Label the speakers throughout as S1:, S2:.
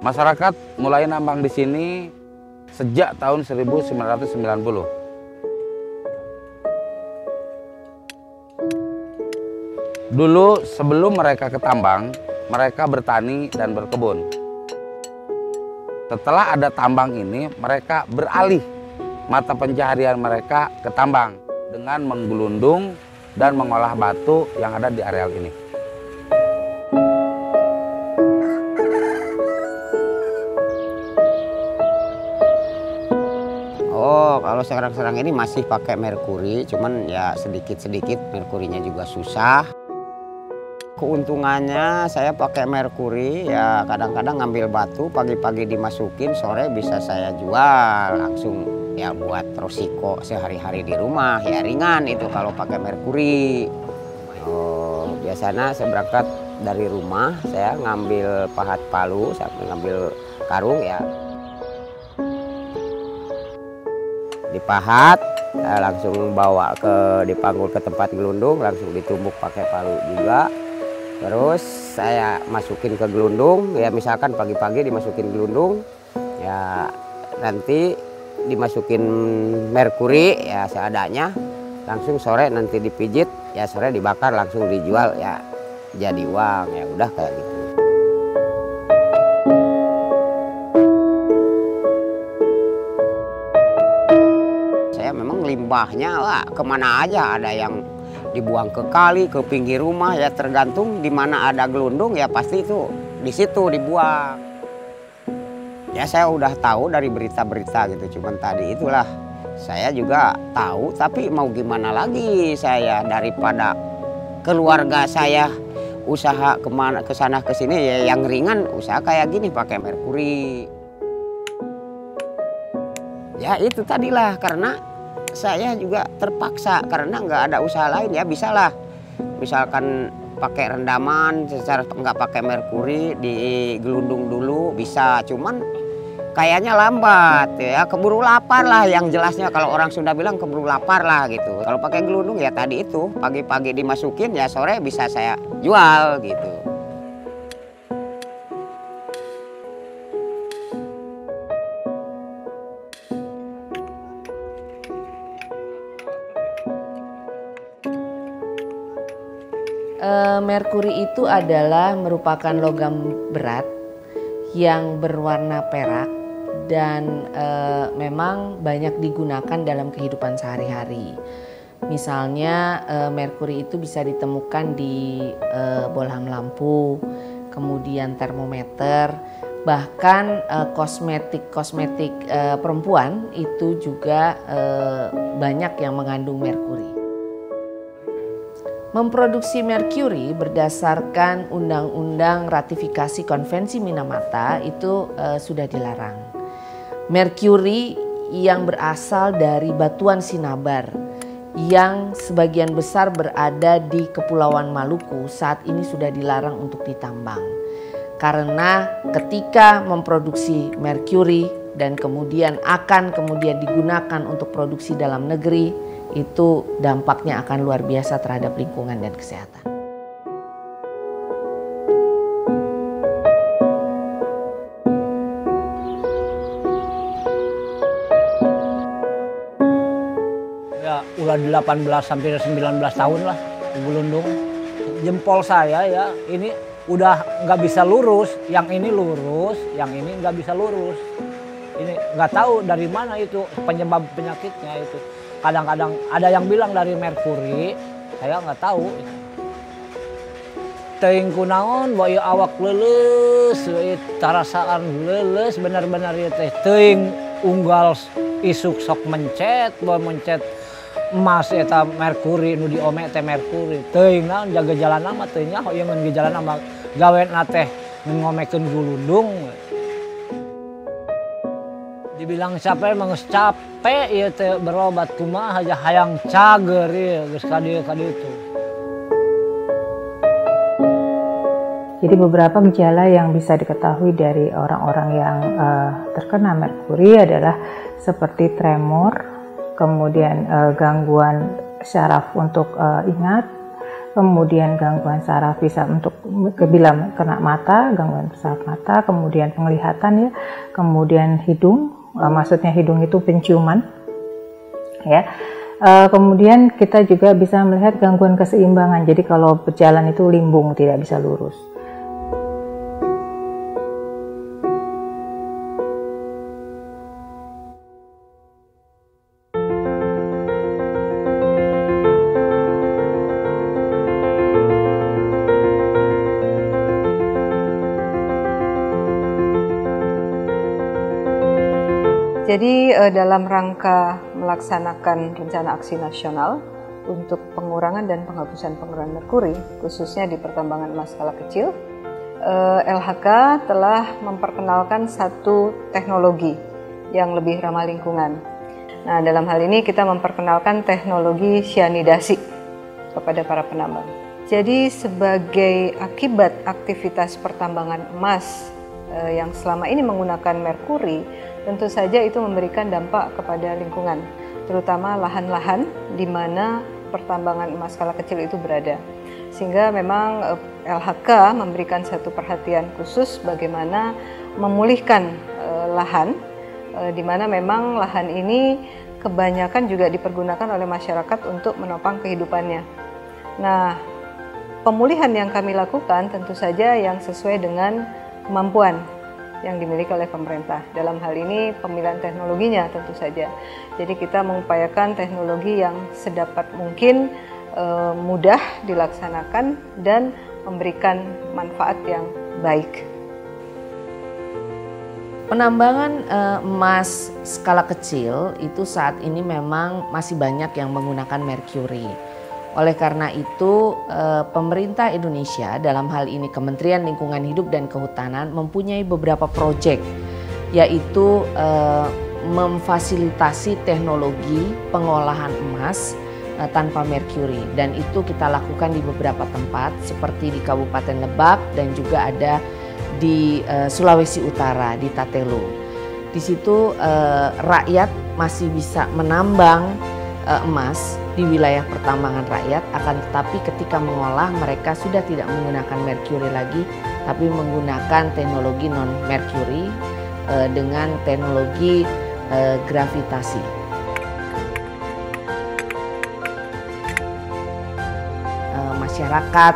S1: Masyarakat mulai nambang di sini sejak tahun 1990. Dulu sebelum mereka ke tambang, mereka bertani dan berkebun. Setelah ada tambang ini, mereka beralih mata pencaharian mereka ke tambang dengan menggelundung dan mengolah batu yang ada di areal ini.
S2: Oh, kalau sekarang-sekarang ini masih pakai merkuri, cuman ya sedikit-sedikit merkurinya juga susah. Keuntungannya saya pakai merkuri, ya kadang-kadang ngambil batu, pagi-pagi dimasukin, sore bisa saya jual langsung ya buat resiko sehari-hari di rumah, ya ringan itu kalau pakai merkuri. Oh, biasanya saya berangkat dari rumah, saya ngambil pahat palu, sampai ngambil karung ya. Dipahat, saya langsung bawa dipanggul ke tempat gelundung, langsung ditumbuk pakai palu juga. Terus saya masukin ke gelundung, ya misalkan pagi-pagi dimasukin gelundung, ya nanti dimasukin merkuri ya seadanya, langsung sore nanti dipijit, ya sore dibakar langsung dijual ya jadi uang, ya udah kayak gitu. Memang limbahnya lah kemana aja, ada yang dibuang ke kali, ke pinggir rumah, ya tergantung di mana ada gelundung ya pasti itu di situ dibuang. Ya saya udah tahu dari berita-berita gitu, cuman tadi itulah saya juga tahu, tapi mau gimana lagi, saya daripada keluarga saya usaha kemana kesana kesini ya yang ringan usaha kayak gini pakai merkuri. Ya itu tadilah karena saya juga terpaksa karena nggak ada usaha lain, ya bisalah misalkan pakai rendaman secara nggak pakai merkuri digelundung dulu bisa, cuman kayaknya lambat ya, keburu lapar lah yang jelasnya, kalau orang Sunda bilang keburu lapar lah gitu. Kalau pakai gelundung ya tadi itu pagi-pagi dimasukin ya sore bisa saya jual gitu.
S3: Merkuri itu adalah merupakan logam berat yang berwarna perak dan memang banyak digunakan dalam kehidupan sehari-hari. Misalnya merkuri itu bisa ditemukan di bohlam lampu, kemudian termometer, bahkan kosmetik perempuan itu juga banyak yang mengandung merkuri. Memproduksi merkuri berdasarkan Undang-Undang Ratifikasi Konvensi Minamata itu sudah dilarang. Merkuri yang berasal dari batuan sinabar yang sebagian besar berada di Kepulauan Maluku saat ini sudah dilarang untuk ditambang. Karena ketika memproduksi merkuri dan kemudian digunakan untuk produksi dalam negeri, itu dampaknya akan luar biasa terhadap lingkungan dan kesehatan.
S4: Ya udah 18 sampai 19 tahun lah gelundung. Jempol saya ya ini udah nggak bisa lurus, yang ini lurus, yang ini nggak bisa lurus. Ini nggak tahu dari mana itu penyebab penyakitnya itu. Kadang-kadang ada yang bilang dari merkuri, saya nggak tahu. Teuing kunaon bae awak leuleus, tarasaan leuleus benar-benar ieu teh teuing unggal isuk sok mencet, bae mencet emas eta merkuri nu diome teh merkuri. Teuing naon jaga jalan mah teu nyaho ieu ngan gejalana mah gawena teh ngomekeun gulundung. Dibilang capek mengus capek ieu teh berobat kumaha aja hayang cager ieu geus ka dieu ka ditu.
S5: Jadi beberapa gejala yang bisa diketahui dari orang-orang yang terkena merkuri adalah seperti tremor, kemudian gangguan syaraf untuk ingat, kemudian gangguan saraf bisa untuk bila kena mata, gangguan saraf mata, kemudian penglihatan ya, kemudian hidung, maksudnya hidung itu penciuman ya. Kemudian kita juga bisa melihat gangguan keseimbangan, jadi kalau berjalan itu limbung, tidak bisa lurus.
S6: Jadi dalam rangka melaksanakan rencana aksi nasional untuk pengurangan dan penghapusan penggunaan merkuri, khususnya di pertambangan emas skala kecil, LHK telah memperkenalkan satu teknologi yang lebih ramah lingkungan. Nah, dalam hal ini kita memperkenalkan teknologi cyanidasi kepada para penambang. Jadi sebagai akibat aktivitas pertambangan emas yang selama ini menggunakan merkuri, tentu saja itu memberikan dampak kepada lingkungan, terutama lahan-lahan di mana pertambangan emas skala kecil itu berada. Sehingga memang LHK memberikan satu perhatian khusus bagaimana memulihkan lahan, di mana memang lahan ini kebanyakan juga dipergunakan oleh masyarakat untuk menopang kehidupannya. Nah, pemulihan yang kami lakukan tentu saja yang sesuai dengan kemampuan yang dimiliki oleh pemerintah. Dalam hal ini pemilihan teknologinya tentu saja. Jadi kita mengupayakan teknologi yang sedapat mungkin mudah dilaksanakan dan memberikan manfaat yang baik.
S3: Penambangan emas skala kecil itu saat ini memang masih banyak yang menggunakan merkuri. Oleh karena itu, pemerintah Indonesia dalam hal ini Kementerian Lingkungan Hidup dan Kehutanan mempunyai beberapa proyek, yaitu memfasilitasi teknologi pengolahan emas tanpa merkuri, dan itu kita lakukan di beberapa tempat seperti di Kabupaten Lebak dan juga ada di Sulawesi Utara di Tatelo. Di situ rakyat masih bisa menambang emas di wilayah pertambangan rakyat, akan tetapi ketika mengolah mereka sudah tidak menggunakan merkuri lagi, tapi menggunakan teknologi non merkuri dengan teknologi gravitasi. Masyarakat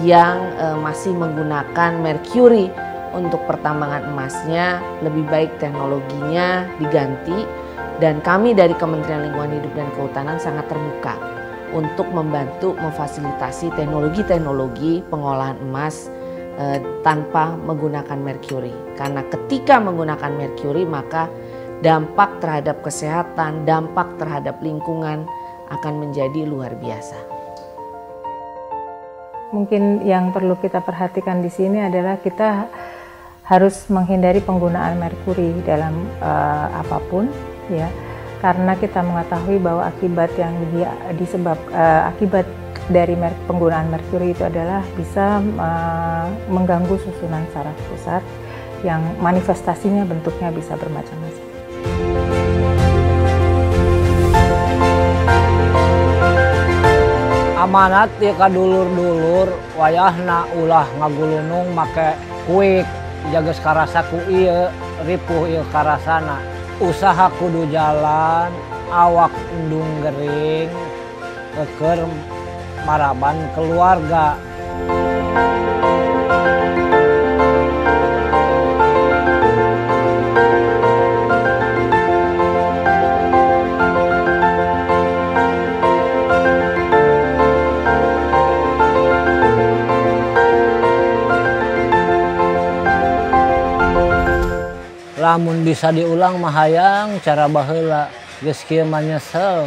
S3: yang masih menggunakan merkuri untuk pertambangan emasnya, lebih baik teknologinya diganti. Dan kami dari Kementerian Lingkungan Hidup dan Kehutanan sangat terbuka untuk membantu memfasilitasi teknologi-teknologi pengolahan emas tanpa menggunakan merkuri. Karena ketika menggunakan merkuri maka dampak terhadap kesehatan, dampak terhadap lingkungan akan menjadi luar biasa.
S5: Mungkin yang perlu kita perhatikan di sini adalah kita harus menghindari penggunaan merkuri dalam apapun. Ya, karena kita mengetahui bahwa akibat yang akibat dari penggunaan merkuri itu adalah bisa mengganggu susunan saraf pusat yang manifestasinya bentuknya bisa bermacam-macam.
S4: Amanat ya ka dulur-dulur wayahna ulah ngagulunung make kuik jaga karasa ku ieu ripuh ieu karasana. Usaha kudu jalan, awak endung gering, keker maraban keluarga. Lamun bisa diulang mah hayang cara baheula geus kieu mah nyesel.